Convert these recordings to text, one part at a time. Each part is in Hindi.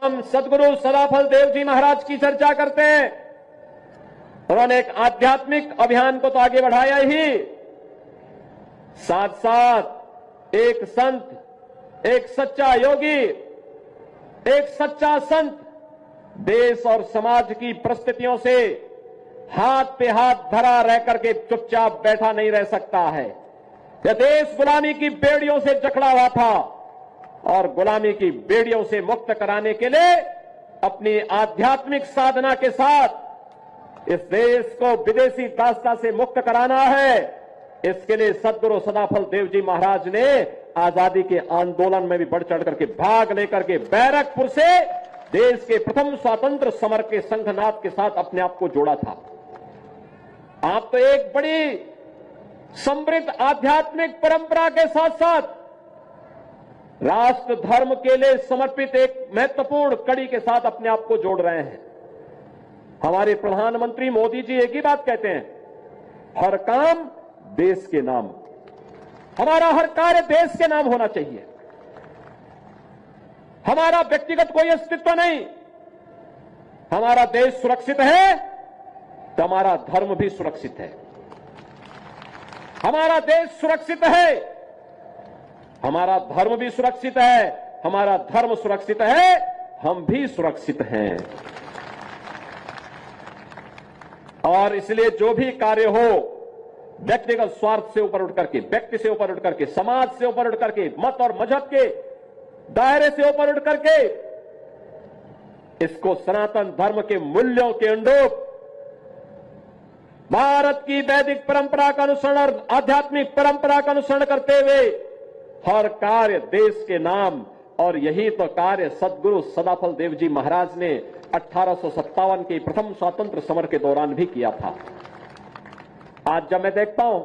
हम सदगुरु सदाफल देव जी महाराज की चर्चा करते हैं। उन्होंने एक आध्यात्मिक अभियान को तो आगे बढ़ाया ही, साथ साथ एक संत, एक सच्चा योगी, एक सच्चा संत देश और समाज की परिस्थितियों से हाथ पे हाथ धरा रह करके चुपचाप बैठा नहीं रह सकता है। यह देश गुलामी की बेड़ियों से जकड़ा हुआ था और गुलामी की बेड़ियों से मुक्त कराने के लिए अपनी आध्यात्मिक साधना के साथ इस देश को विदेशी दास्ता से मुक्त कराना है। इसके लिए सदगुरु सदाफल देव जी महाराज ने आजादी के आंदोलन में भी बढ़ चढ़ करके भाग लेकर के बैरकपुर से देश के प्रथम स्वतंत्र समर के संघनाद के साथ अपने आप को जोड़ा था। आप तो एक बड़ी समृद्ध आध्यात्मिक परंपरा के साथ साथ राष्ट्र धर्म के लिए समर्पित एक महत्वपूर्ण कड़ी के साथ अपने आप को जोड़ रहे हैं। हमारे प्रधानमंत्री मोदी जी एक ही बात कहते हैं, हर काम देश के नाम। हमारा हर कार्य देश के नाम होना चाहिए। हमारा व्यक्तिगत कोई अस्तित्व नहीं। हमारा देश सुरक्षित है तो हमारा धर्म भी सुरक्षित है। हमारा देश सुरक्षित है, हमारा धर्म भी सुरक्षित है। हमारा धर्म सुरक्षित है, हम भी सुरक्षित हैं। और इसलिए जो भी कार्य हो, व्यक्तिगत स्वार्थ से ऊपर उठ करके, व्यक्ति से ऊपर उठ करके, समाज से ऊपर उठ करके, मत और मजहब के दायरे से ऊपर उठ करके इसको सनातन धर्म के मूल्यों के अनुरूप भारत की वैदिक परंपरा का अनुसरण और आध्यात्मिक परंपरा का अनुसरण करते हुए हर कार्य देश के नाम। और यही तो कार्य सदगुरु सदाफल देव जी महाराज ने 1857 के प्रथम स्वतंत्र समर के दौरान भी किया था। आज जब मैं देखता हूं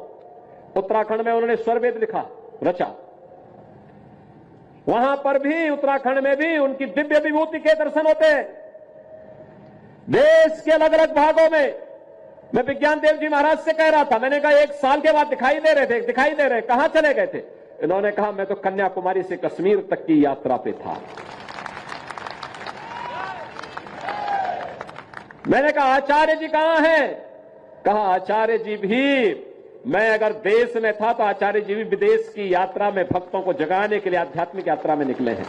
उत्तराखंड में उन्होंने स्वरवेद लिखा, रचा, वहां पर भी उत्तराखंड में भी उनकी दिव्य विभूति के दर्शन होते हैं। देश के अलग अलग भागों में मैं विज्ञान देव जी महाराज से कह रहा था, मैंने कहा 1 साल के बाद दिखाई दे रहे, कहां चले गए थे? इन्होंने कहा मैं तो कन्याकुमारी से कश्मीर तक की यात्रा पे था। मैंने कहा आचार्य जी कहां हैं? कहा आचार्य जी भी, मैं अगर देश में था तो आचार्य जी भी विदेश की यात्रा में भक्तों को जगाने के लिए आध्यात्मिक यात्रा में निकले हैं।